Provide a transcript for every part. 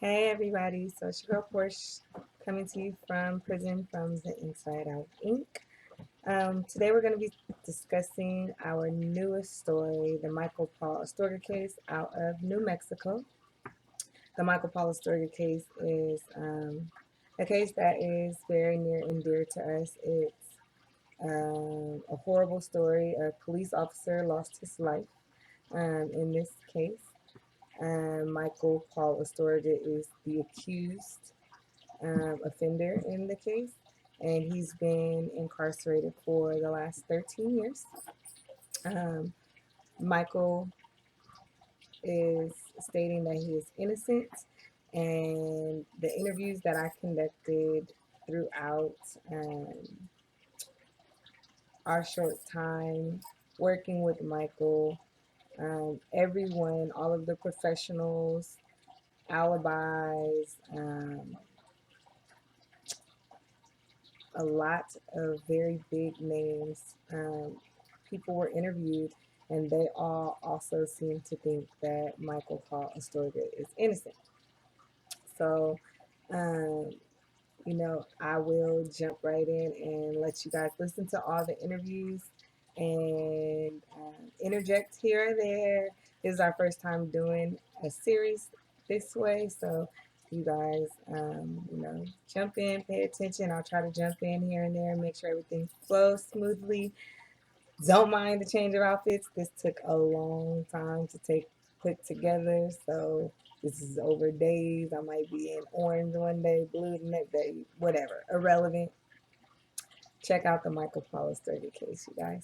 Hey everybody, so it's your girl Porsche coming to you from prison from the Inside Out Inc. Today we're going to be discussing our newest story, the Michael Paul Astorga case out of New Mexico. The Michael Paul Astorga case is a case that is very near and dear to us. It's a horrible story. A police officer lost his life in this case. Michael Paul Astorga is the accused offender in the case, and he's been incarcerated for the last 13 years. Um, Michael is stating that he is innocent, and the interviews that I conducted throughout our short time working with Michael, everyone, all of the professionals, alibis, a lot of very big names. People were interviewed, and they all also seem to think that Michael Paul Astorga is innocent. So, um, I will jump right in and let you guys listen to all the interviews and interject here or there. This is our first time doing a series this way, so you guys, jump in, pay attention. I'll try to jump in here and there, make sure everything flows smoothly. Don't mind the change of outfits. This took a long time to put together, so this is over days. I might be in orange one day, blue the next day, whatever. Irrelevant. Check out the Michael Paul Astorga case, you guys.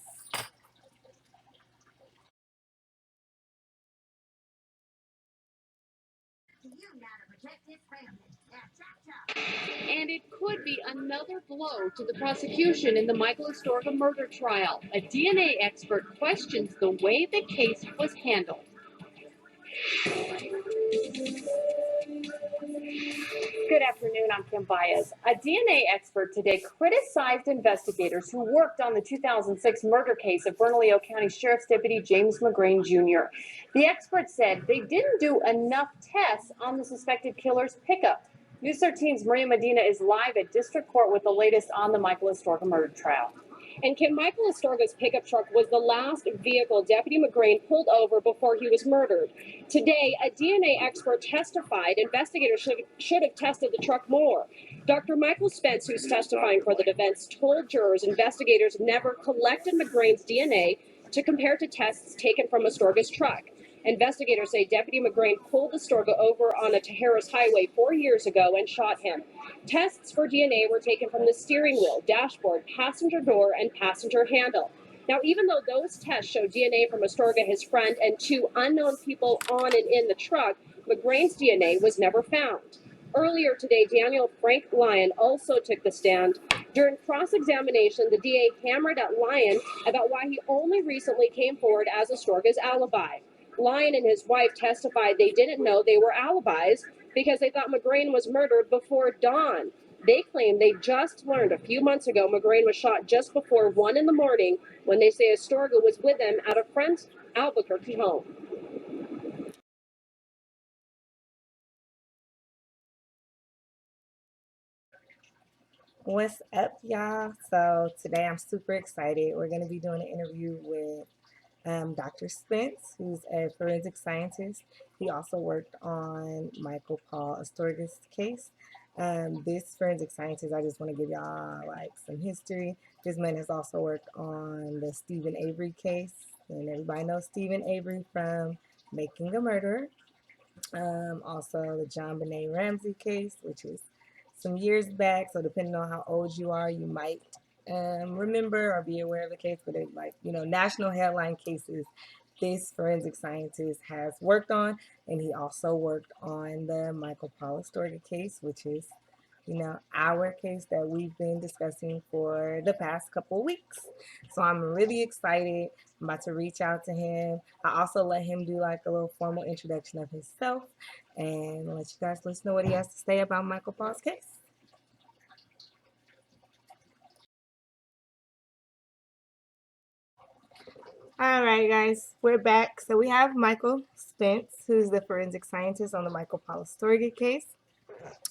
And it could be another blow to the prosecution in the Michael Astorga murder trial. A DNA expert questions the way the case was handled. Good afternoon, I'm Kim Baez. A DNA expert today criticized investigators who worked on the 2006 murder case of Bernalillo County Sheriff's Deputy James McGrain Jr. The expert said they didn't do enough tests on the suspected killer's pickup. News 13's Maria Medina is live at District Court with the latest on the Michael Astorga murder trial. And Kim, Michael Astorga's pickup truck was the last vehicle Deputy McGrain pulled over before he was murdered. Today, a DNA expert testified investigators should have tested the truck more. Dr. Michael Spence, who's testifying for the defense, told jurors investigators never collected McGrain's DNA to compare to tests taken from Astorga's truck. Investigators say Deputy McGrain pulled Astorga over on a Tijeras highway 4 years ago and shot him. Tests for DNA were taken from the steering wheel, dashboard, passenger door, and passenger handle. Now, even though those tests show DNA from Astorga, his friend, and two unknown people on and in the truck, McGrain's DNA was never found. Earlier today, Daniel Frank Lyon also took the stand. During cross-examination, the DA hammered at Lyon about why he only recently came forward as Astorga's alibi. Lyon and his wife testified they didn't know they were alibis because they thought McGrain was murdered before dawn. They claim they just learned a few months ago McGrain was shot just before 1 in the morning when they say Astorga was with them at a friend's Albuquerque home. What's up, y'all? So today I'm super excited. We're going to be doing an interview with Dr. Spence, who's a forensic scientist. He also worked on Michael Paul Astorga's case. This forensic scientist, I just want to give y'all like some history. This man has also worked on the Stephen Avery case, and everybody knows Stephen Avery from Making a Murderer. Also the John Benet Ramsey case, which is some years back. So depending on how old you are, you might remember or be aware of the case. But it, like, national headline cases this forensic scientist has worked on, and he also worked on the Michael Paul Astorga case, which is our case that we've been discussing for the past couple of weeks. So I'm really excited. I'm about to reach out to him. I also let him do like a little formal introduction of himself and let you guys listen to what he has to say about Michael Paul's case. All right, guys, we're back. So we have Michael Spence, who's the forensic scientist on the Michael Paul Astorga case.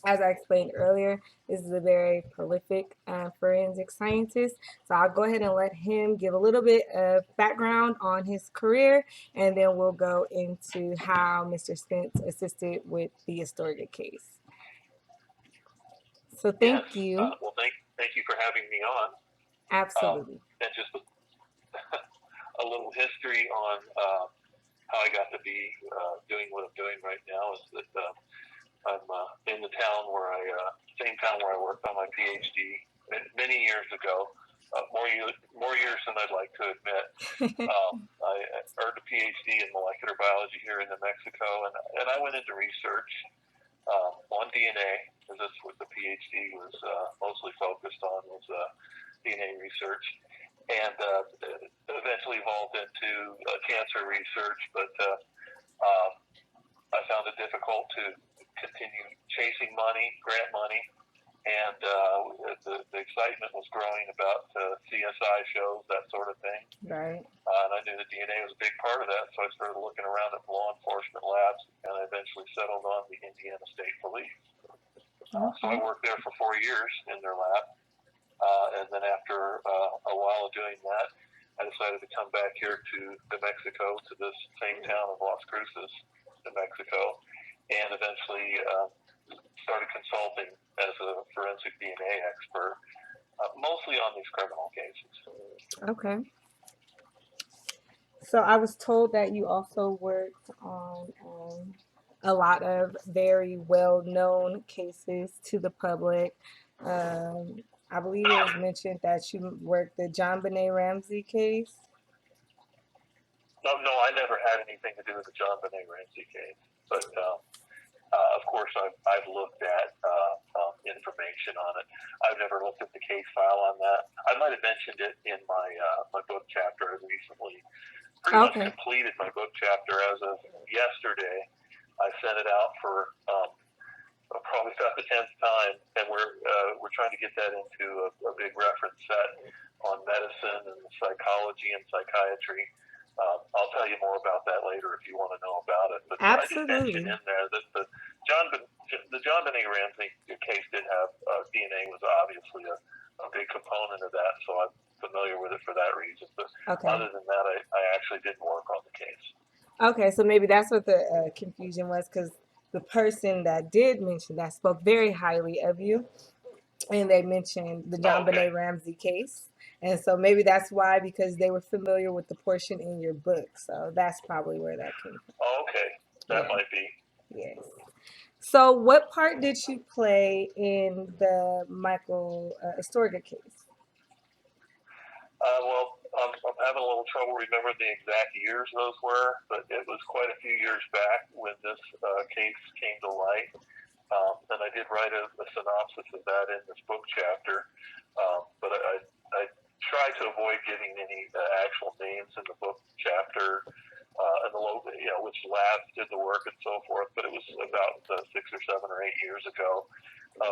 As I explained earlier, this is a very prolific forensic scientist. So I'll go ahead and let him give a little bit of background on his career, and then we'll go into how Mr. Spence assisted with the Astorga case. So Yes. thank you. Well, thank you for having me on. Absolutely. And just a little history on how I got to be doing what I'm doing right now is that I'm in the town where same town where I worked on my PhD many years ago. More years than I'd like to admit. I earned a PhD in molecular biology here in New Mexico, and I went into research on DNA, because that's what the PhD was mostly focused on, was DNA research, and eventually evolved into cancer research, but I found it difficult to continue chasing money, grant money, and the excitement was growing about CSI shows, that sort of thing. Right. And I knew that DNA was a big part of that, so I started looking around at law enforcement labs, and I eventually settled on the Indiana State Police. So I worked there for 4 years in their lab, and then after a while of doing that, I decided to come back here to New Mexico, to this same town of Las Cruces, New Mexico, and eventually started consulting as a forensic DNA expert, mostly on these criminal cases. Okay. So I was told that you also worked on a lot of very well-known cases to the public. I believe it was mentioned that you worked the John Benet Ramsey case. No, I never had anything to do with the John Benet Ramsey case, but of course I've looked at information on it. I've never looked at the case file on that. I might have mentioned it in my book chapter. I recently pretty much completed my book chapter as of yesterday. I sent it out for probably about the 10th time, and we're trying to get that into a big reference set on medicine and psychology and psychiatry. I'll tell you more about that later if you want to know about it. But I just mentioned in there that the John Benet Ramsey case did have DNA was obviously a big component of that, so I'm familiar with it for that reason. But other than that, I actually didn't work on the case. Okay, so maybe that's what the confusion was, because the person that did mention that spoke very highly of you, and they mentioned the John Benet Ramsey case. And so maybe that's why, because they were familiar with the portion in your book. So that's probably where that came from. Okay, that might be. Yes. So what part did you play in the Michael Astorga case? Well, I'm having a little trouble remembering the exact years those were, but it was quite a few years back when this case came to light. And I did write a synopsis of that in this book chapter, but I tried to avoid giving any actual names in the book chapter and which labs did the work and so forth. But it was about 6 or 7 or 8 years ago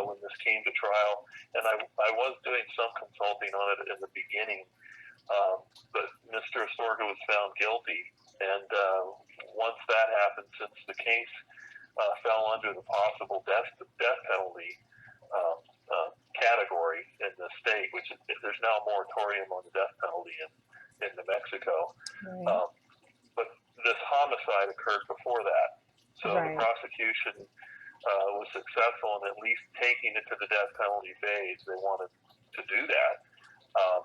when this came to trial, and I was doing some consulting on it in the beginning, but Mr. Astorga was found guilty, and once that happened, since the case fell under the possible death penalty category in the state, which is, there's now a moratorium on the death penalty in New Mexico. Right. But this homicide occurred before that, so the prosecution was successful in at least taking it to the death penalty phase. They wanted to do that,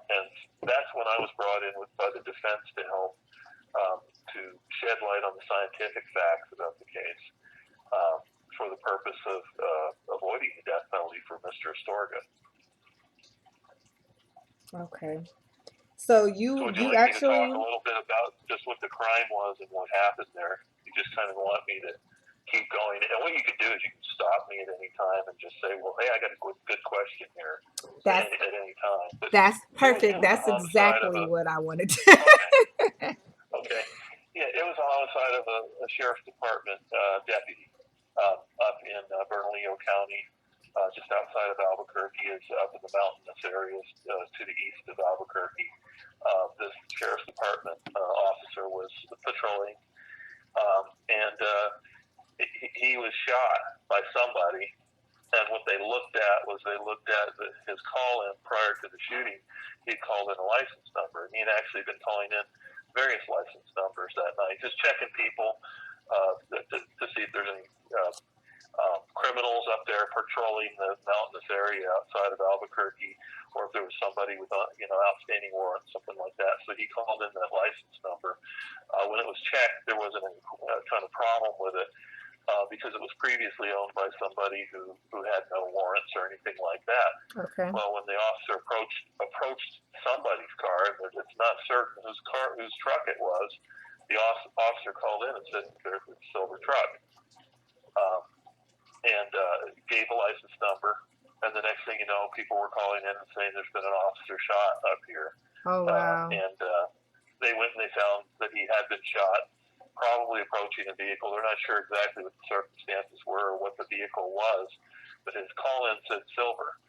and that's when I was brought in by the defense to help to shed light on the scientific facts about the case. For the purpose of avoiding the death penalty for Mr. Astorga. Okay. So would you like actually me to talk a little bit about just what the crime was and what happened there? You just kind of want me to keep going, and what you can do is you can stop me at any time and just say, "Well, hey, I got a good question here." At any time. But that's perfect. That's exactly what I wanted to. Okay. Yeah, it was a homicide of a sheriff's department deputy up in Bernalillo County. just outside of Albuquerque, is up in the mountainous areas to the east of Albuquerque. This sheriff's department officer was patrolling, and he was shot by somebody. And what they looked at was his call-in prior to the shooting. He'd called in a license number, and he had actually been calling in various license numbers that night, just checking people to see if there's any criminals up there patrolling the mountainous area outside of Albuquerque, or if there was somebody with outstanding warrants, something like that. So he called in that license number. When it was checked, there wasn't any kind of problem with it. Because it was previously owned by somebody who had no warrants or anything like that. Okay. Well, when the officer approached somebody's car, and it's not certain whose truck it was, the officer called in and said there's a silver truck, and gave a license number. And the next thing you know, people were calling in and saying there's been an officer shot up here. Oh, wow. And they went and they found that he had been shot, probably approaching a vehicle. They're not sure exactly what the circumstances were or what the vehicle was, but his call-in said silver.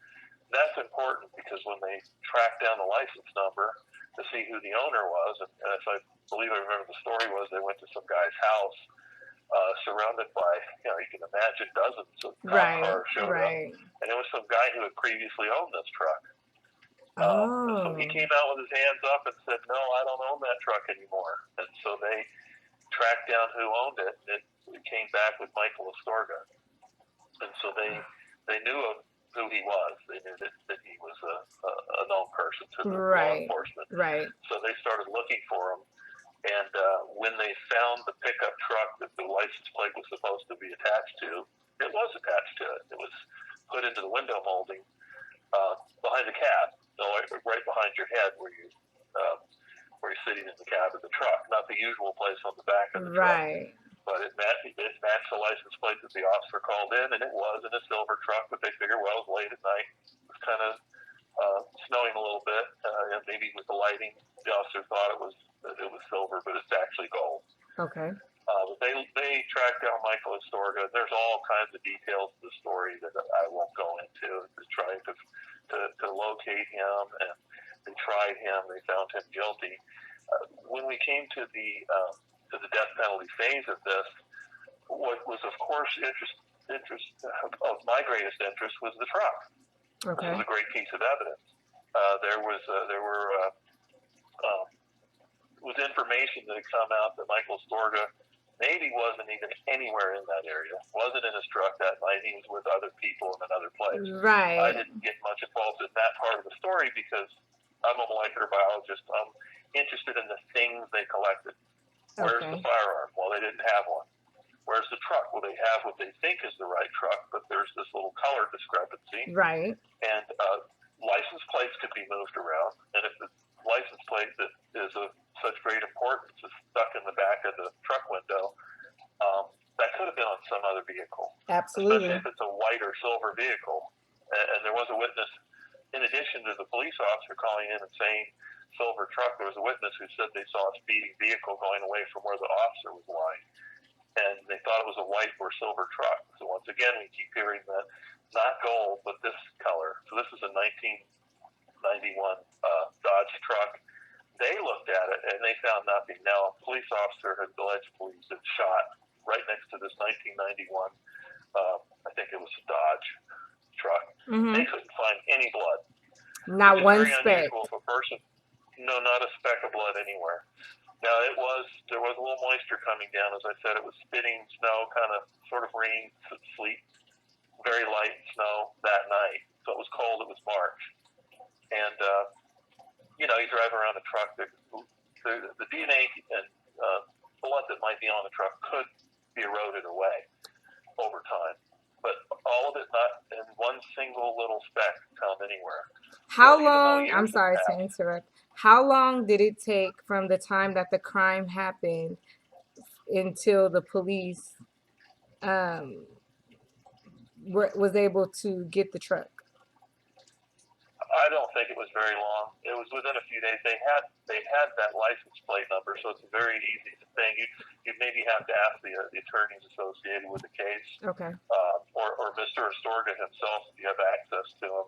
That's important because when they tracked down the license number to see who the owner was, and if I believe I remember the story was, they went to some guy's house surrounded by, you can imagine dozens of cars showed up, and it was some guy who had previously owned this truck. So he came out with his hands up and said, "No, I don't own that truck anymore." And so they tracked down who owned it, and it came back with Michael Astorga. And so they knew who he was. They knew that he was a known person to the law enforcement. Right. So they started looking for him. And when they found the pickup truck that the license plate was supposed to be attached to, it was attached to it. It was put into the window molding behind the cab, right behind your head where you're sitting in the cab of the truck, not the usual place on the back of the truck. Right. But it matched the license plate that the officer called in, and it was in a silver truck, but they figured, well, it was late at night. It was kind of snowing a little bit, and maybe with the lighting, the officer thought it was silver, but it's actually gold. Okay. But they tracked down Michael Astorga. There's all kinds of details to the story that I won't go into. They're trying to locate him, and they tried him. They found him guilty. When we came to the death penalty phase of this, what was, of course, of my greatest interest was the truck. Okay. This was a great piece of evidence. There was information that had come out that Michael Astorga maybe wasn't even anywhere in that area, wasn't in his truck that night. He was with other people in another place. Right. I didn't get much involved in that part of the story because I'm a molecular biologist. I'm interested in the things they collected. Where's the firearm? Well, they didn't have one. Where's the truck? Well, they have what they think is the right truck, but there's this little color discrepancy. Right. And license plates could be moved around. And if the license plate that is of such great importance is stuck in the back of the truck window, that could have been on some other vehicle. Absolutely. Especially if it's a white or silver vehicle. And there was a witness, in addition to the police officer calling in and saying silver truck, there was a witness who said they saw a speeding vehicle going away from where the officer was lying. And they thought it was a white or silver truck. So once again, we keep hearing that, not gold, but this color. So this is a 1991 Dodge truck. They looked at it and they found nothing. Now, a police officer had allegedly been shot right next to this 1991, I think it was a Dodge truck. Mm-hmm. They couldn't find any blood. Not one speck. Unusual for a person. No, not a speck of blood anywhere. Now, there was a little moisture coming down. As I said, it was spitting snow, kind of sort of rain, sleet, very light snow that night. So it was cold. It was March. And, you drive around a truck. The DNA and blood that might be on the truck could be eroded away over time. But all of it not in one single little speck found anywhere. How long, I'm sorry to interrupt, how long did it take from the time that the crime happened until the police was able to get the truck? I don't think it was very long. It was within a few days. They had that license plate number, so it's a very easy thing. You maybe have to ask the attorneys associated with the case. Okay. or Mr. Astorga himself, if you have access to him,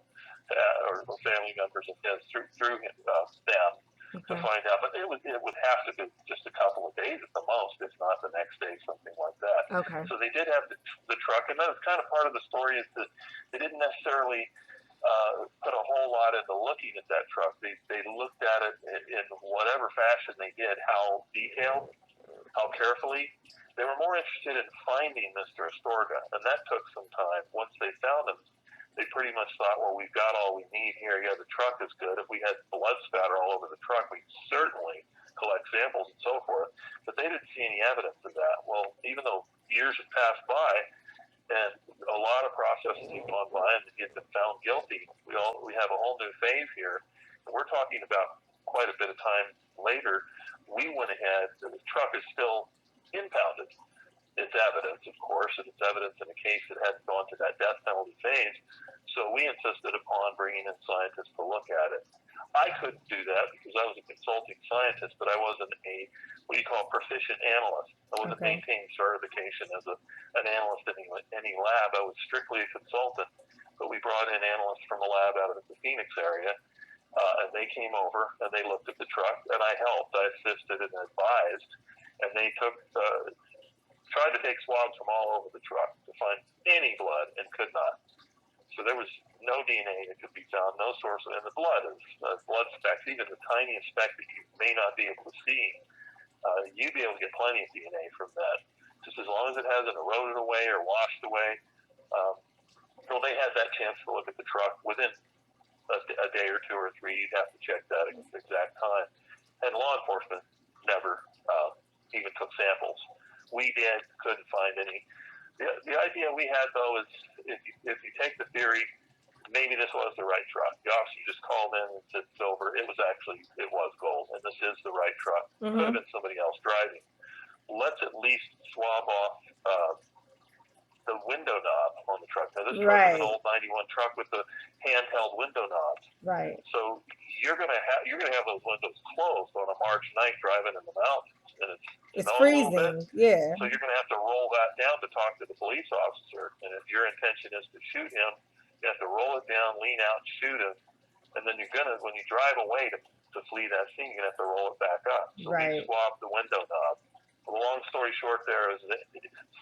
or family members of his through him, them to find out. But it would have to be just a couple of days at the most, if not the next day, something like that. Okay. So they did have the truck, and that was kind of part of the story, is that they didn't necessarily put a whole lot into looking at that truck. They looked at it in whatever fashion they did, how detailed, how carefully. They were more interested in finding Mr. Astorga, and that took some time. Once they found him, they pretty much thought, well, we've got all we need here. Yeah, the truck is good. If we had blood spatter all over the truck, we'd certainly collect samples and so forth. But they didn't see any evidence of that. Well, even though years have passed by and a lot of processes have gone by and he's been found guilty, we have a whole new phase here. And we're talking about quite a bit of time later. We went ahead, the truck is still impounded. It's evidence, of course, and it's evidence in a case that hadn't gone to that death penalty phase. So we insisted upon bringing in scientists to look at it. I couldn't do that because I was a consulting scientist, but I wasn't a, what you call, proficient analyst. I wasn't maintaining certification as an analyst in any lab. I was strictly a consultant, but we brought in analysts from a lab out of the Phoenix area, and they came over and they looked at the truck, and I helped. I assisted and advised, and they tried to take swabs from all over the truck to find any blood and could not. So there was no DNA that could be found, no source. And the blood is blood specks, even the tiniest speck that you may not be able to see. You'd be able to get plenty of DNA from that, just as long as it hasn't eroded away or washed away. Well, they had that chance to look at the truck within a day or two or three. You'd have to check that exact time. And law enforcement never even took samples. We couldn't find any. The idea we had, though, is if you take the theory, maybe this was the right truck. The officer just called in and said silver. It was gold, and this is the right truck. Could have been somebody else driving. Let's at least swab off the window knob on the truck. Now, this truck is an old 91 truck with the handheld window knobs. Right. So you're gonna have those windows closed on a March night driving in the mountains. And it's freezing, yeah. So you're going to have to roll that down to talk to the police officer. And if your intention is to shoot him, you have to roll it down, lean out, shoot him. And then you're going to, when you drive away to flee that scene, you're going to have to roll it back up. So we swapped the window knob. The long story short there is that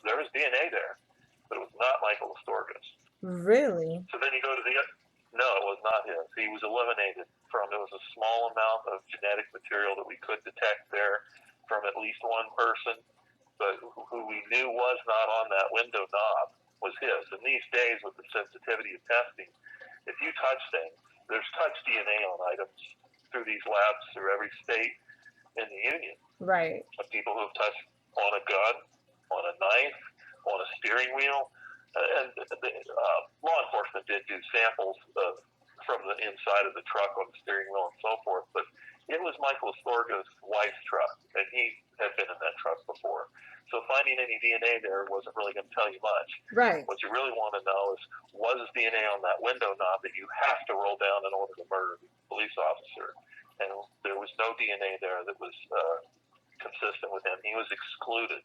there was DNA there, but it was not Michael Astorga's. Really? So then you go to no, it was not his. He was eliminated from, it was a small amount of genetic material that we could detect there from at least one person, but who we knew was not on that window knob was his. And these days, with the sensitivity of testing, if you touch things, there's touch DNA on items through these labs through every state in the union. Right. Of people who have touched on a gun, on a knife, on a steering wheel. And law enforcement did do samples from the inside of the truck on the steering wheel and so forth, but it was Michael Astorga's wife's truck, and he had been in that truck before. So finding any DNA there wasn't really going to tell you much. Right. What you really want to know is, was DNA on that window knob that you have to roll down in order to murder the police officer? And there was no DNA there that was consistent with him. He was excluded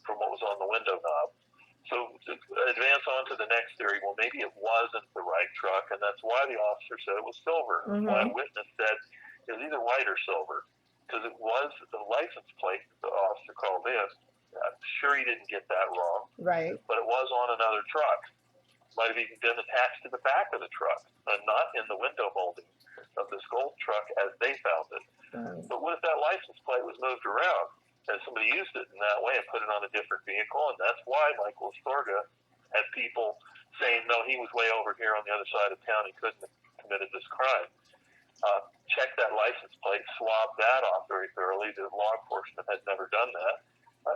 from what was on the window knob. So to advance on to the next theory, well, maybe it wasn't the right truck, and that's why the officer said it was silver. One witness said it was either white or silver, because it was the license plate that the officer called in. I'm sure he didn't get that wrong. Right. But it was on another truck. Might have even been attached to the back of the truck, and not in the window molding of this gold truck as they found it. Right. But what if that license plate was moved around and somebody used it in that way and put it on a different vehicle? And that's why Michael Astorga had people saying, no, he was way over here on the other side of town. He couldn't have committed this crime. Check that license plate, swab that off very thoroughly. The law enforcement had never done that.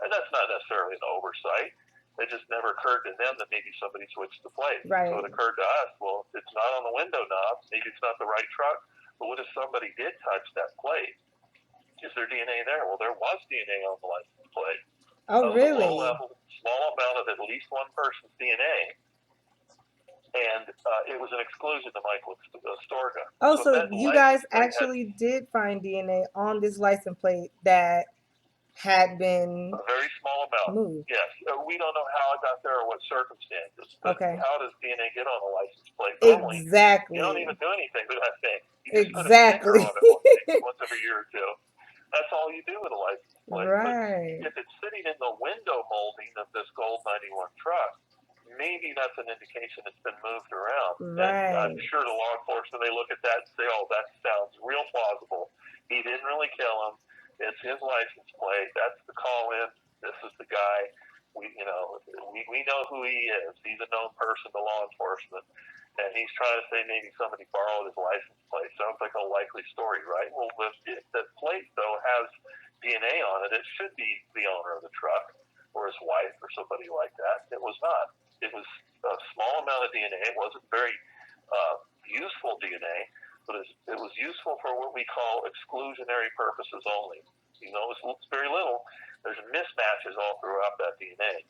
And that's not necessarily an oversight. It just never occurred to them that maybe somebody switched the plate. Right. So it occurred to us, well, it's not on the window knob. Maybe it's not the right truck. But what if somebody did touch that plate? Is there DNA there? Well, there was DNA on the license plate. Oh, really? A low level, small amount of at least one person's DNA. And it was an exclusion to Michael Astorga. Oh, so you guys actually did find DNA on this license plate that had been A very small amount. moved. Yes. We don't know how it got there or what circumstances, but Okay. how does DNA get on a license plate? Normally, you don't Exactly. even do anything with that thing. You just put a sticker Exactly. on it once every year or two. That's all you do with a license plate. Right. But if it's sitting in the window molding of this Gold 91 truck, maybe that's an indication it's been moved around. And I'm Right. sure the law enforcement, they look at that and say, oh, that sounds real plausible. He didn't really kill him. It's his license plate. That's the call in. This is the guy. We know who he is. He's a known person to law enforcement. And he's trying to say maybe somebody borrowed his license plate. Sounds like a likely story, right? Well, if the plate, though, has DNA on it, it should be the owner of the truck or his wife or somebody like that. It was not. It was a small amount of DNA. It wasn't very useful DNA, but it was useful for what we call exclusionary purposes only. You know, it's very little. There's mismatches all throughout that DNA.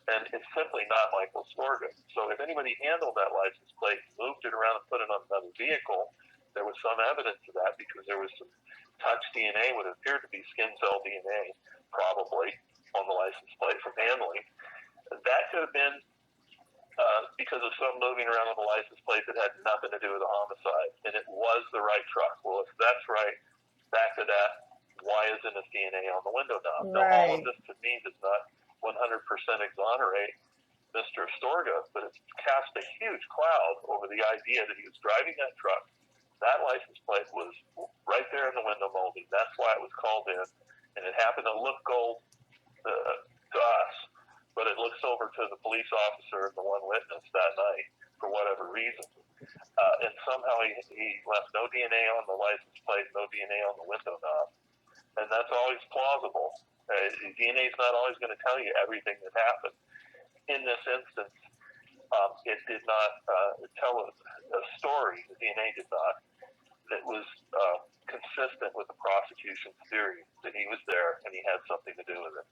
And it's simply not Michael Astorga. So if anybody handled that license plate, moved it around and put it on another vehicle, there was some evidence of that because there was some touch DNA, what appeared to be skin cell DNA, probably, on the license plate from handling. That could have been because of some moving around on the license plate that had nothing to do with a homicide. And it was the right truck. Well, if that's right, back to that, why isn't this DNA on the window knob? Now, all of this to me does not 100% exonerate Mr. Astorga, but it's cast a huge cloud over the idea that he was driving that truck. That license plate was right there in the window molding. That's why it was called in, and it happened to look gold to us, but it looks over to the police officer and the one witness that night for whatever reason. And somehow he left no DNA on the license plate, no DNA on the window knob, and that's always plausible. DNA is not always going to tell you everything that happened. In this instance, it did not tell a story. The DNA did not. It was consistent with the prosecution's theory that he was there and he had something to do with it.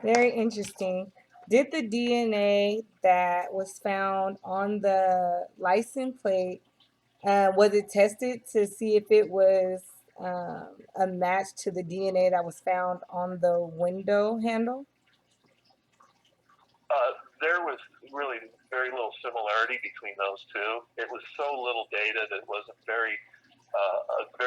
Very interesting. Did the DNA that was found on the license plate, was it tested to see if it was a match to the DNA that was found on the window handle? There was really very little similarity between those two. It was so little data that it wasn't a very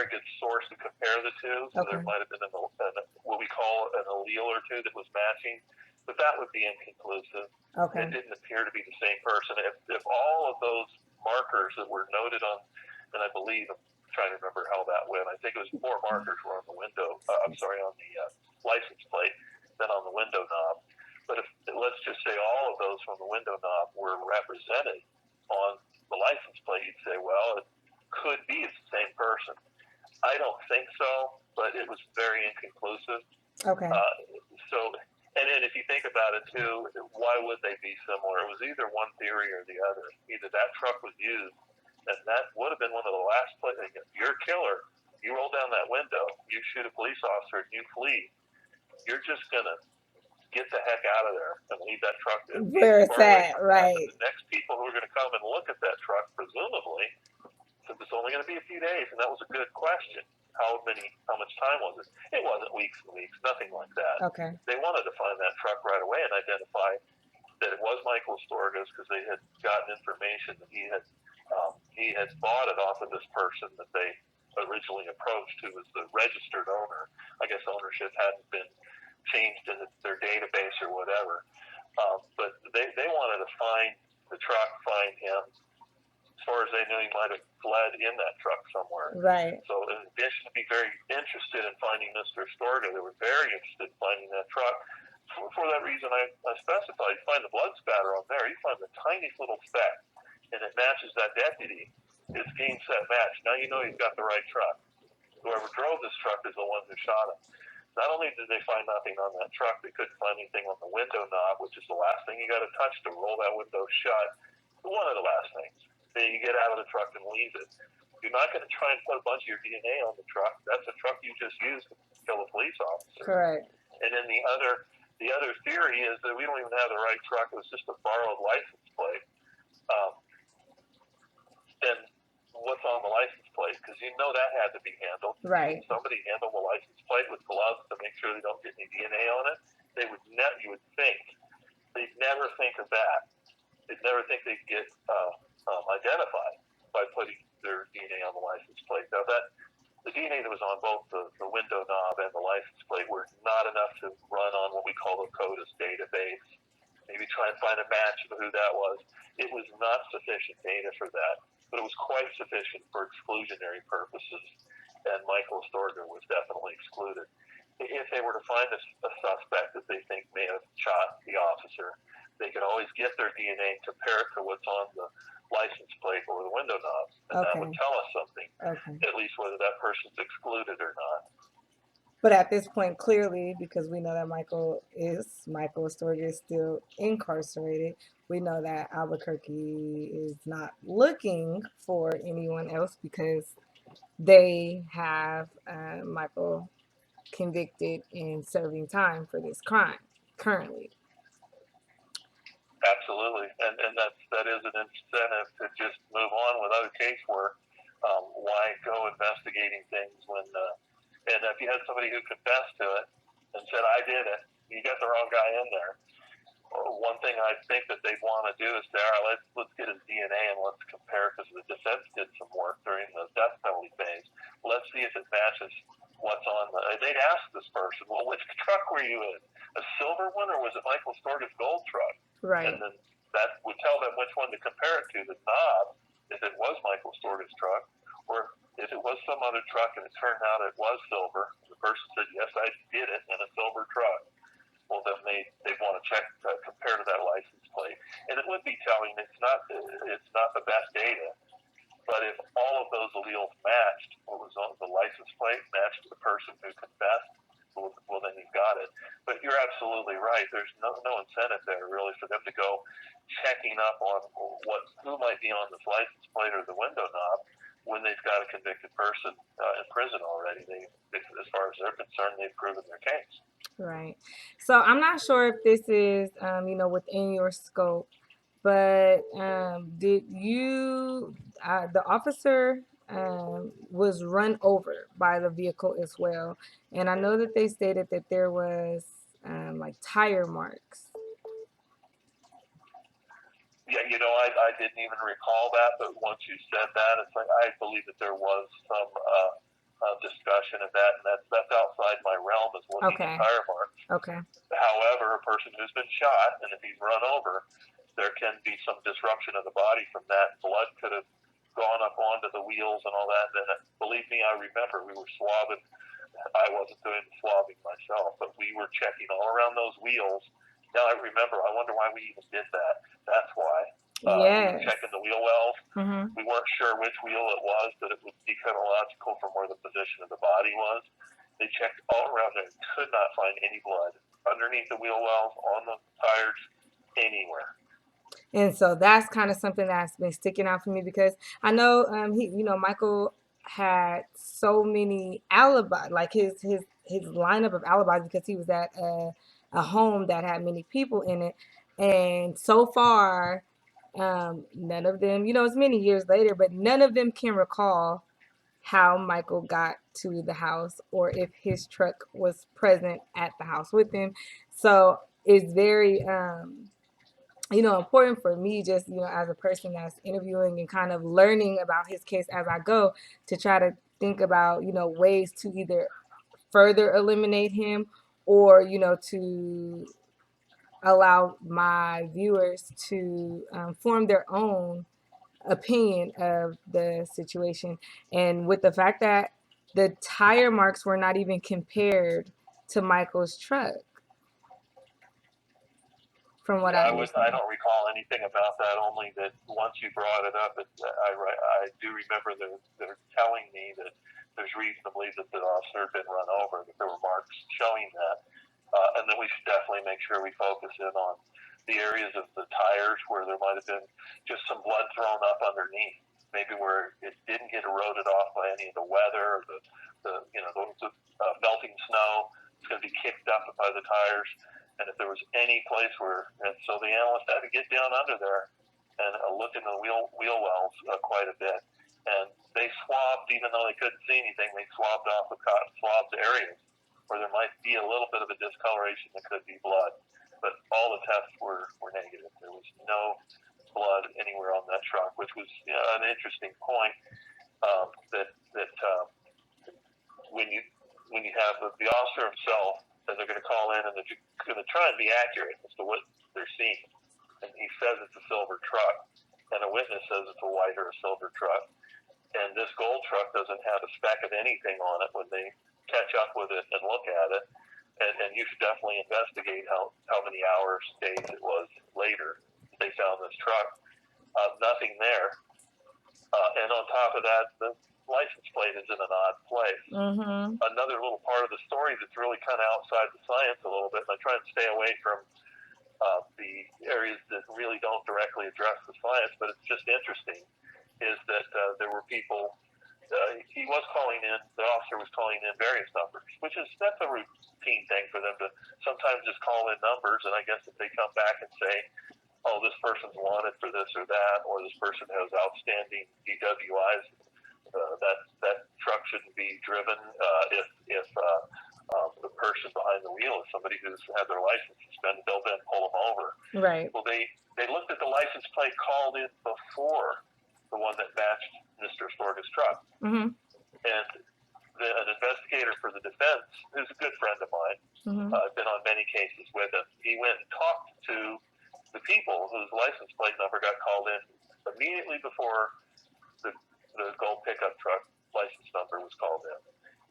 good source to compare the two. So there might have been what we call an allele or two that was matching, but that would be inconclusive. It didn't appear to be the same person. If all of those markers that were noted on, and I believe, I'm trying to remember how that went, I think it was more markers were on the window, on the license plate than on the window knob. But if, let's just say all of those from the window knob were represented on the license plate, you'd say, well, it could be it's the same person. I don't think so, but it was very inconclusive. Okay. And then if you think about it too, why would they be similar? It was either one theory or the other. Either that truck was used, and that would have been one of the last places. You're a killer. You roll down that window, you shoot a police officer, and you flee. You're just going to get the heck out of there and leave that truck where it's at, right? The next people who are going to come and look at that truck, presumably, since it's only going to be a few days, and that was a good question. How much time was it? It wasn't weeks and weeks, nothing like that. Okay. They wanted to find that truck right away and identify that it was Michael Astorga's because they had gotten information that he had bought it off of this person that they originally approached, who was the registered owner. I guess ownership hadn't been changed in their database or whatever. But they wanted to find the truck, find him. As far as they knew, he might have fled in that truck somewhere. Right. So in addition to be very interested in finding Mr. Astorga, they were very interested in finding that truck. For that reason, I specified, you find the blood spatter on there, you find the tiniest little speck, and it matches that deputy. It's game, set, match. Now you know you've got the right truck. Whoever drove this truck is the one who shot him. Not only did they find nothing on that truck, they couldn't find anything on the window knob, which is the last thing you got to touch to roll that window shut. One of the last things. Then you get out of the truck and leave it. You're not going to try and put a bunch of your DNA on the truck. That's a truck you just used to kill a police officer. Correct. And then the other theory is that we don't even have the right truck. It was just a borrowed license plate. Then what's on the license plate? Because because you know that had to be handled. Right. Somebody handle the license plate with gloves to make sure they don't get any DNA on it. They would never. You would think they'd never think of that. They'd never think they'd get identified by putting their DNA on the license plate. Now the DNA that was on both the window knob and the license plate were not enough to run on what we call the CODIS database. Maybe try and find a match of who that was. It was not sufficient data for that, but it was quite sufficient for exclusionary purposes, and Michael Astorga was definitely excluded. If they were to find a suspect that they think may have shot the officer, they could always get their DNA and compare it to what's on the license plate or the window knobs, and that would tell us something, at least whether that person's excluded or not. But at this point, clearly, because we know that Michael Astorga is still incarcerated, we know that Albuquerque is not looking for anyone else because they have Michael convicted and serving time for this crime currently. Absolutely, and that is an incentive to just move on with other casework. Why go investigating things when and if you had somebody who confessed to it and said, I did it, you got the wrong guy in there. One thing I think that they'd want to do is say, all right, let's get his DNA and let's compare, because the defense did some work during the death penalty phase. Let's see if it matches what's on they'd ask this person, well, which truck were you in? A silver one, or was it Michael Astorga's gold truck? Right. And then that would tell them which one to compare it to, the knob, if it was Michael Astorga's truck, or if it was some other truck and it turned out it was silver, the person said, yes, I did it in a silver truck. Well, then they want to check, compare to that license plate. And it would be telling, it's not the best data, but if all of those alleles matched, what was on the license plate matched the person who confessed, well, then you've got it. But you're absolutely right. There's no incentive there, really, for them to go checking up on who might be on this license plate or the window knob when they've got a convicted person in prison already. As far as they're concerned, they've proven their case. Right. So I'm not sure if this is, within your scope, but did you, the officer was run over by the vehicle as well. And I know that they stated that there was like tire marks. Yeah, I didn't even recall that, but once you said that, it's like I believe that there was some discussion of that, and that's outside my realm as looking at tire marks. Okay. However, a person who's been shot, and if he's run over, there can be some disruption of the body from that. Blood could have gone up onto the wheels and all that. And believe me, I remember we were swabbing. I wasn't doing the swabbing myself, but we were checking all around those wheels. Now I remember. I wonder why we even did that. That's why. We were checking the wheel wells. Mm-hmm. We weren't sure which wheel it was, but it would be chronological from where the position of the body was. They checked all around there and could not find any blood underneath the wheel wells, on the tires, anywhere. And so that's kind of something that's been sticking out for me, because I know Michael had so many alibis, like his lineup of alibis, because he was at a home that had many people in it, and so far none of them, it's many years later, but none of them can recall how Michael got to the house or if his truck was present at the house with him. So it's very important for me, just as a person that's interviewing and kind of learning about his case as I go, to try to think about ways to either further eliminate him, or to allow my viewers to form their own opinion of the situation. And with the fact that the tire marks were not even compared to Michael's truck, from what I understand. I don't recall anything about that, only that once you brought it up, I do remember they're telling me that there's reason to believe that the officer had been run over, that there were marks showing that. And then we should definitely make sure we focus in on the areas of the tires where there might have been just some blood thrown up underneath, maybe where it didn't get eroded off by any of the weather or the melting snow. It's going to be kicked up by the tires. And if there was any place where, and so the analyst had to get down under there and look in the wheel wells quite a bit. And they swabbed even though they couldn't see anything, they swabbed off with cotton swabs areas where there might be a little bit of a discoloration that could be blood. But all the tests were negative. There was no blood anywhere on that truck, which was an interesting point. When you have the officer himself, and they're going to call in and they're going to try and be accurate as to what they're seeing, and he says it's a silver truck, and a witness says it's a white or a silver truck, and this gold truck doesn't have a speck of anything on it when they catch up with it and look at it, and you should definitely investigate how many hours, days it was later they found this truck. Nothing there. And on top of that, the license plate is in an odd place. Mm-hmm. Another little part of the story that's really kind of outside the science a little bit, and I try and stay away from the areas that really don't directly address the science, but it's just interesting, is that there were people, he was calling in, the officer was calling in various numbers, that's a routine thing for them to sometimes just call in numbers, and I guess if they come back and say, oh, this person's wanted for this or that, or this person has outstanding DWIs, that truck shouldn't be driven if the person behind the wheel is somebody who's had their license suspended. They'll then pull them over. Right. Well, they looked at the license plate called in before the one that matched Mr. Astorga's truck. Mm-hmm. And an investigator for the defense, who's a good friend of mine, I've been on many cases with him, he went and talked to the people whose license plate number got called in immediately before the gold pickup truck license number was called in.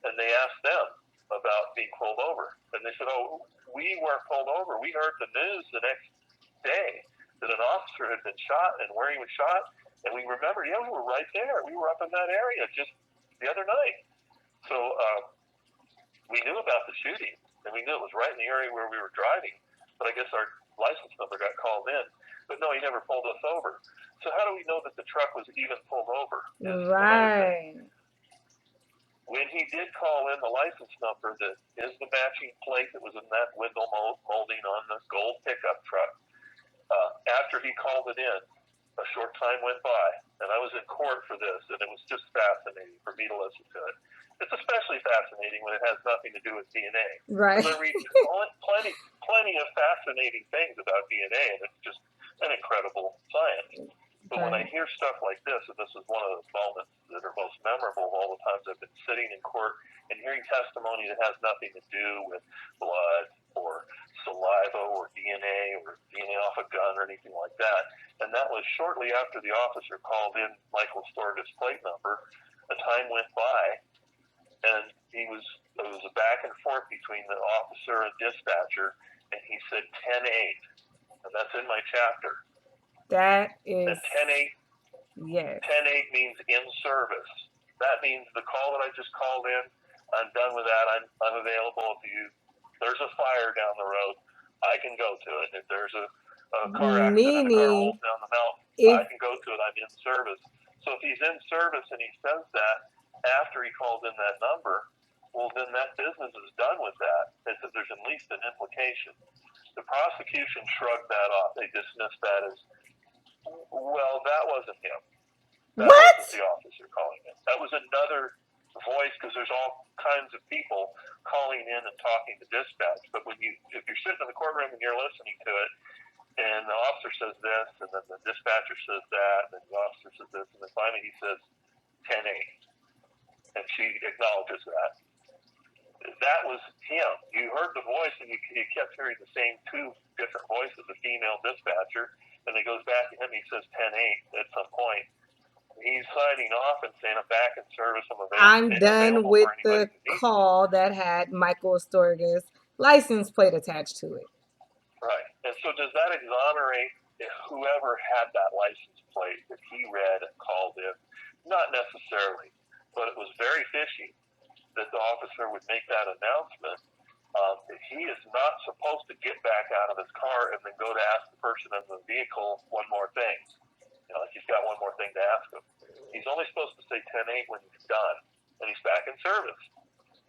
And they asked them about being pulled over. And they said, oh, we weren't pulled over. We heard the news the next day that an officer had been shot and where he was shot. And we remembered, we were right there. We were up in that area just the other night. So we knew about the shooting, and we knew it was right in the area where we were driving. But I guess our license number got called in. But no, he never pulled us over. So how do we know that the truck was even pulled over? Right. When he did call in the license number that is the matching plate that was in that window molding on the gold pickup truck, after he called it in, a short time went by, and I was in court for this, and it was just fascinating for me to listen to it. It's especially fascinating when it has nothing to do with DNA. Right. I read plenty of fascinating things about DNA, and it's just an incredible science. But when I hear stuff like this, and this is one of those moments that are most memorable of all the times I've been sitting in court and hearing testimony that has nothing to do with blood or saliva or DNA off a gun or anything like that. And that was shortly after the officer called in Michael Astorga's plate number. A time went by, and it was a back and forth between the officer and dispatcher, and he said 10-8, and that's in my chapter. That is. And 10-8. Yes. 10-8 means in service. That means the call that I just called in, I'm done with that. I'm available. There's a fire down the road, I can go to it. If there's a car accident, a car rolls down the mountain, I can go to it. I'm in service. So if he's in service and he says that after he calls in that number, well, then that business is done with that. There's at least an implication. The prosecution shrugged that off. They dismissed that as, well, that wasn't him. That wasn't the officer calling in. That was another voice, because there's all kinds of people calling in and talking to dispatch. But if you're sitting in the courtroom and you're listening to it, and the officer says this, and then the dispatcher says that, and the officer says this, and then finally he says 10-8, and she acknowledges that. That was him. You heard the voice, and you kept hearing the same two different voices, the female dispatcher, and it goes back to him. He says 10-8 at some point. He's signing off and saying, I'm back in service. I'm done with the call that had Michael Astorga's license plate attached to it. Right. And so does that exonerate whoever had that license plate that he read and called in? Not necessarily, but it was very fishy that the officer would make that announcement. He is not supposed to get back out of his car and then go to ask the person in the vehicle one more thing. Like he's got one more thing to ask him. He's only supposed to say 10-8 when he's done, and he's back in service.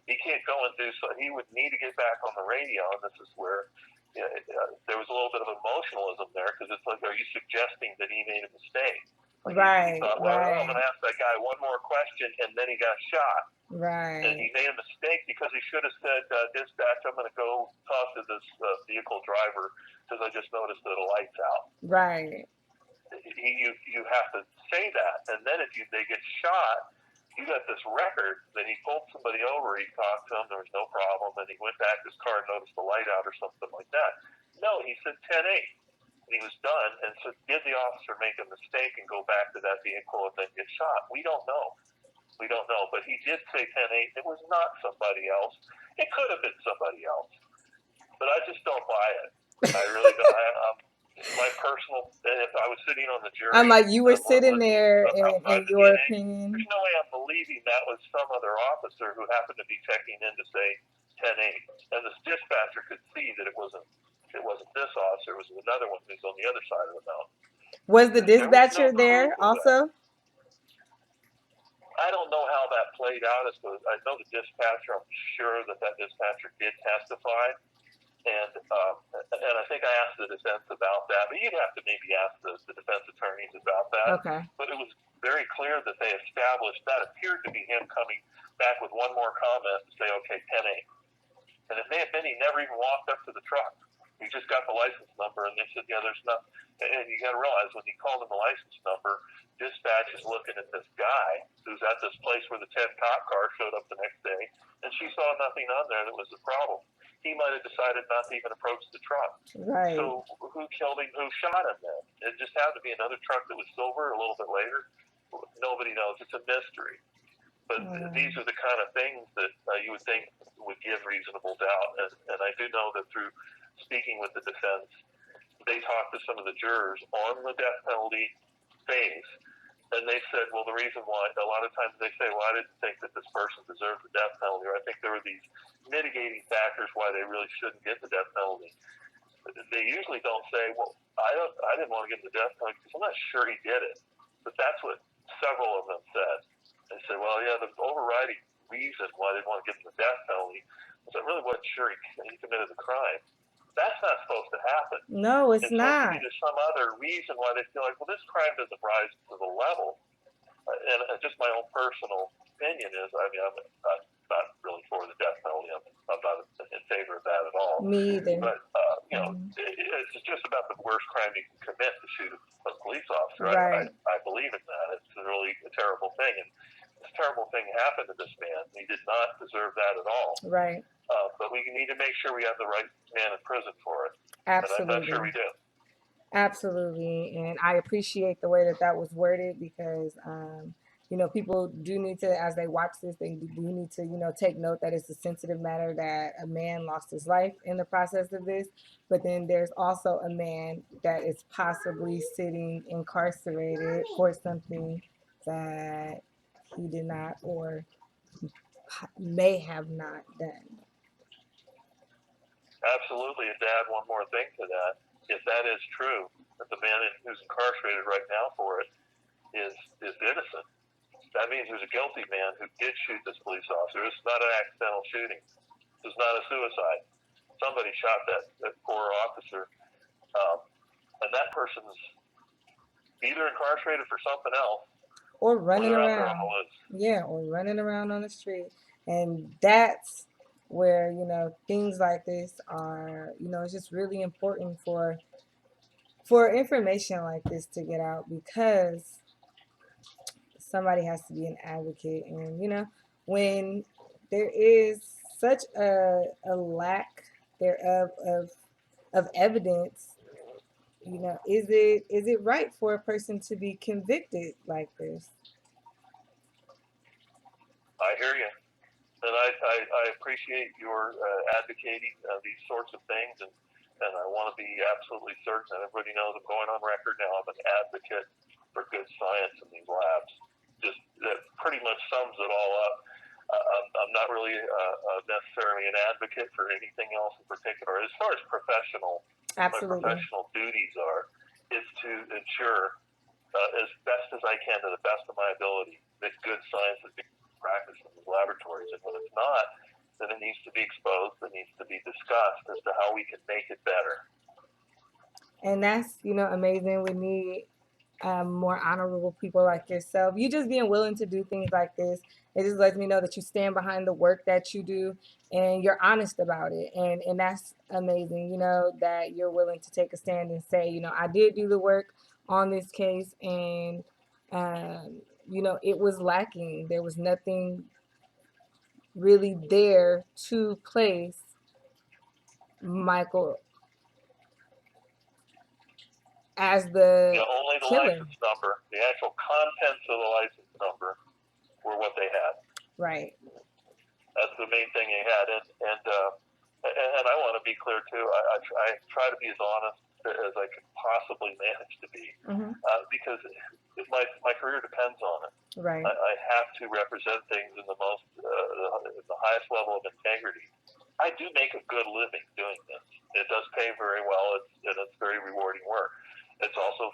He can't go and do so. He would need to get back on the radio, and this is where there was a little bit of emotionalism there, because it's like, are you suggesting that he made a mistake? Right, thought, well, I'm right, going to ask that guy one more question, and then he got shot. And he right, made a mistake because he should have said, dispatch, I'm going to go talk to this vehicle driver because I just noticed that the light's out. right. You have to say that. And then if they get shot, you got this record that he pulled somebody over, he talked to him, there was no problem, and he went back to his car and noticed the light out or something like that. No, he said 10-8. And he was done. And so did the officer make a mistake and go back to that vehicle and then get shot? We don't know. We don't know. But he did say 10-8. It was not somebody else. It could have been somebody else. But I just don't buy it. I really don't. My personal, if I was sitting on the jury, I'm like, you were sitting listening there, about in the your DNA, opinion. there's no way I'm believing that was some other officer who happened to be checking in to say 10-8. And this dispatcher could see that it wasn't this officer, it was another one who's on the other side of the mountain. Was the There was no dispatcher there proof of that. also? I don't know how that played out. I know the dispatcher, I'm sure that dispatcher did testify. And I think I asked the defense about that, but you'd have to maybe ask the defense attorneys about that. Okay. But it was very clear that they established that appeared to be him coming back with one more comment to say, okay, 10-8. And it may have been he never even walked up to the truck. He just got the license number, and they said, yeah, there's nothing. And you got to realize when he called him the license number, dispatch is looking at this guy who's at this place where the 10 cop car showed up the next day, and she saw nothing on there that was the problem. He might have decided not to even approach the truck. Right. So who killed him? Who shot him then? It just happened to be another truck that was silver a little bit later. Nobody knows. It's a mystery. But these are the kind of things that you would think would give reasonable doubt. And I do know that through speaking with the defense, they talked to some of the jurors on the death penalty phase. And they said, well, the reason why, a lot of times they say, well, I didn't think that this person deserved the death penalty, or I think there were these mitigating factors why they really shouldn't get the death penalty. They usually don't say, well, I didn't want to give him the death penalty because I'm not sure he did it. But that's what several of them said. They said, well, yeah, the overriding reason why they didn't want to give him the death penalty was I really wasn't sure he committed the crime. That's not supposed to happen. No, it's not. not. There's some other reason why they feel like, well, this crime doesn't rise to the level. And just my own personal opinion is, I mean, I'm not really for the death penalty. I'm not in favor of that at all. Me either. But, it's just about the worst crime you can commit to shoot a police officer. Right. I believe in that. It's really a terrible thing. And this terrible thing happened to this man. He did not deserve that at all. Right. But we need to make sure we have the right man in prison for it. Absolutely. And I'm not sure we do. Absolutely. And I appreciate the way that was worded because, people do need to, as they watch this, they do need to, take note that it's a sensitive matter that a man lost his life in the process of this. But then there's also a man that is possibly sitting incarcerated for something that he did not or may have not done. Absolutely. And to add one more thing to that, if that is true, that the man who's incarcerated right now for it is innocent, that means there's a guilty man who did shoot this police officer. It's not an accidental shooting. It's not a suicide. Somebody shot that poor officer. And that person's either incarcerated for something else or running or around. On the loose. Yeah, or running around on the street. And that's where, things like this are, it's just really important for information like this to get out because somebody has to be an advocate. And, when there is such a lack thereof of evidence, is it right for a person to be convicted like this? I hear you. And I appreciate your advocating these sorts of things, and I want to be absolutely certain that everybody knows I'm going on record now. I'm an advocate for good science in these labs. Just that pretty much sums it all up. I'm not really necessarily an advocate for anything else in particular. As far as professional, Absolutely. my professional duties are, is to ensure as best as I can, to the best of my ability, that good science is being practiced in these laboratories. And when it's not, then it needs to be exposed. It needs to be discussed as to how we can make it better. And that's, amazing. We need more honorable people like yourself. You just being willing to do things like this, it just lets me know that you stand behind the work that you do and you're honest about it. And that's amazing, you know, that you're willing to take a stand and say, you know, I did do the work on this case, and you know, it was lacking. There was nothing really there to place Michael as the Only the killer. license number, the actual contents of the license number were what they had. Right. That's the main thing they had, and I want to be clear too. I try to be as honest as I can possibly manage to be, because my career depends on it. Right. I have to represent things in the most the highest level of integrity. I do make a good living doing this. It does pay very well, and it's very rewarding work. It's also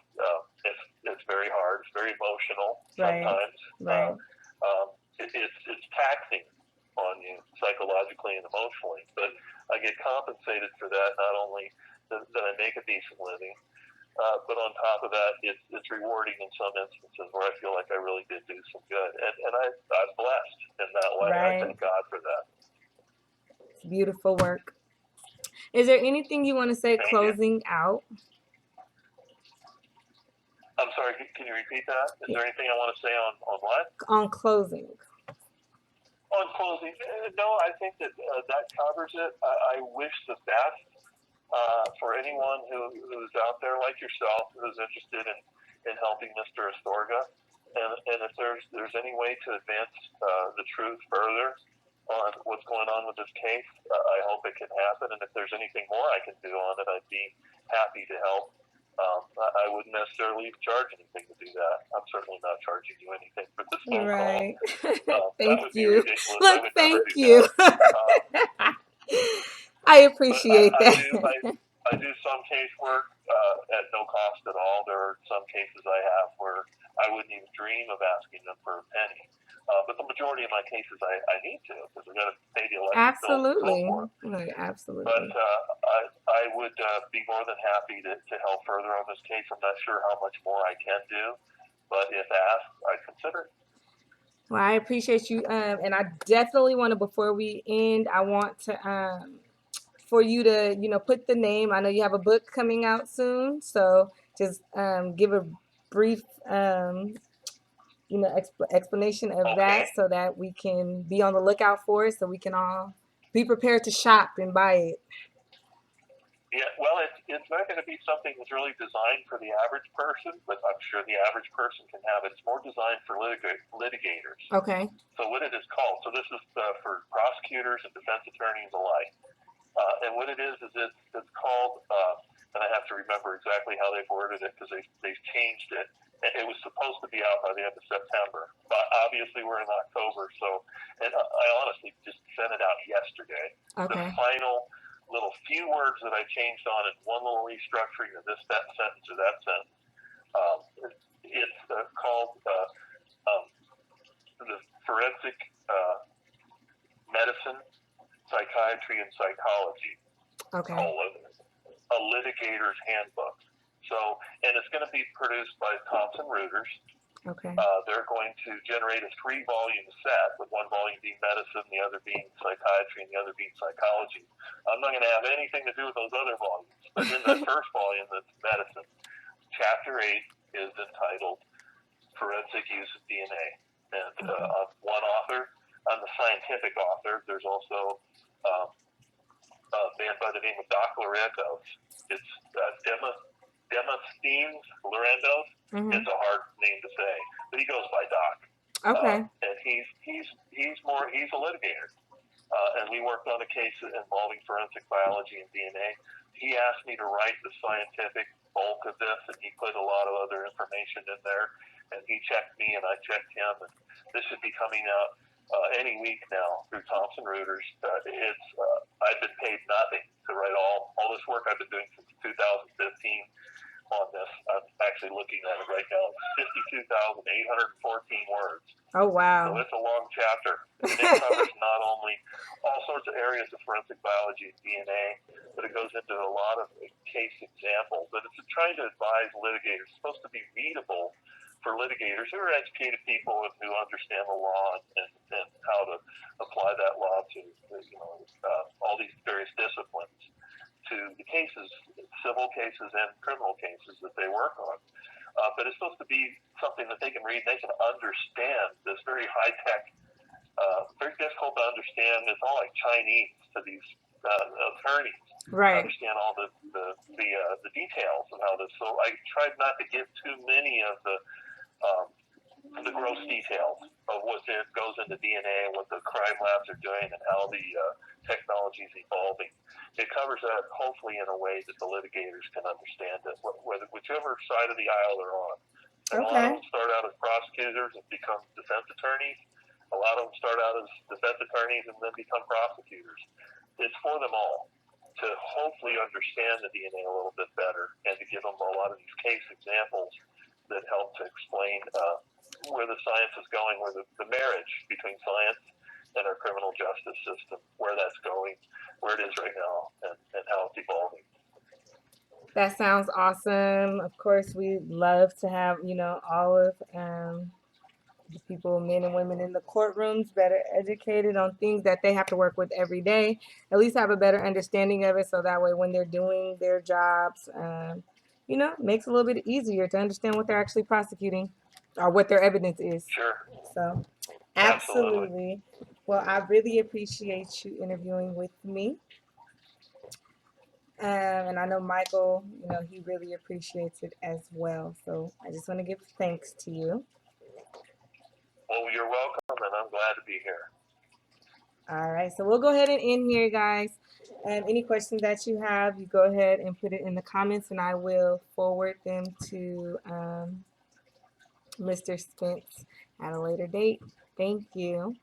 it's very hard. It's very emotional sometimes. Right. It's taxing on you psychologically and emotionally, but I get compensated for that. Not only that I make a decent living, but on top of that, it's rewarding in some instances where I feel like I really did do some good, and I'm blessed in that way. Right. I thank God for that. It's beautiful work. Is there anything you want to say Thank closing out? I'm sorry, can you repeat that? Is there anything I want to say on what? On closing. On closing, no, I think that that covers it. I wish the best for anyone who's out there like yourself who's interested in helping Mr. Astorga. And if there's any way to advance the truth further on what's going on with this case, I hope it can happen. And if there's anything more I can do on it, I'd be happy to help. I wouldn't necessarily charge anything to do that. I'm certainly not charging you anything for this phone Right. call. Thank you. Look, thank you. I appreciate that. I do some casework at no cost at all. There are some cases I have where I wouldn't even dream of asking them for a penny. But the majority of my cases I need to, because I've got to pay the electric bills and so forth. Right, absolutely. But I would be more than happy to help further on this case. I'm not sure how much more I can do, but if asked, I'd consider it. Well, I appreciate you, and I definitely want to, before we end, I want to for you to, you know, put the name. I know you have a book coming out soon, so just give a brief you know, explanation of that, so that we can be on the lookout for it, so we can all be prepared to shop and buy it. Yeah, well, it's not going to be something that's really designed for the average person, but I'm sure the average person can have it. It's more designed for litigators. Okay. So what it is called, so this is for prosecutors and defense attorneys alike. And what it is it's called, and I have to remember exactly how they've worded it because they've changed it. It was supposed to be out by the end of September, but obviously we're in October, so, and I honestly just sent it out yesterday. Okay. The final little few words that I changed on it, one little restructuring of that sentence or that sentence. It's called the Forensic Medicine, Psychiatry, and Psychology. Okay. A Litigator's Handbook. So, and it's going to be produced by Thomson Reuters. Okay. They're going to generate a 3-volume set, with one volume being medicine, the other being psychiatry, and the other being psychology. I'm not going to have anything to do with those other volumes, but in that first volume, that's medicine. Chapter 8 is entitled Forensic Use of DNA. And I'm one author. I'm the scientific author. There's also a man by the name of Doc Lorendos. It's Demosthenes Lorendos. It's a hard name to say, but he goes by Doc. Okay. And he's a litigator. And we worked on a case involving forensic biology and DNA. He asked me to write the scientific bulk of this, and he put a lot of other information in there. And he checked me, and I checked him. And this should be coming out any week now through Thomson Reuters. I've been paid nothing to write all this work I've been doing since 2015 on this. I'm actually looking at it right now. It's 52,814 words. Oh, wow. So it's a long chapter. And it covers not only all all sorts of areas of forensic biology and DNA, but it goes into a lot of case examples. But it's trying to advise litigators. It's supposed to be readable for litigators who are educated people and who understand the law and how to apply that law to all these various disciplines to the cases, civil cases and criminal cases that they work on. But it's supposed to be something that they can read, they can understand. This very high tech, very difficult to understand. It's all like Chinese to these attorneys. Right. To understand all the details of how this. So I tried not to give too many of the gross details of what goes into DNA and what the crime labs are doing and how the technology is evolving. It covers that hopefully in a way that the litigators can understand it, whichever side of the aisle they're on. And a lot of them start out as prosecutors and become defense attorneys. A lot of them start out as defense attorneys and then become prosecutors. It's for them all to hopefully understand the DNA a little bit better and to give them a lot of these case examples that help to explain where the science is going, where the marriage between science and our criminal justice system, where that's going, where it is right now, and how it's evolving. That sounds awesome. Of course, we'd love to have, all of the people, men and women in the courtrooms, better educated on things that they have to work with every day, at least have a better understanding of it, so that way when they're doing their jobs, makes it a little bit easier to understand what they're actually prosecuting or what their evidence is. Sure. So, absolutely. Well, I really appreciate you interviewing with me. And I know Michael, he really appreciates it as well. So I just want to give thanks to you. Well, you're welcome, and I'm glad to be here. All right, so we'll go ahead and end here, guys. Any questions that you have, you go ahead and put it in the comments, and I will forward them to Mr. Spence at a later date. Thank you.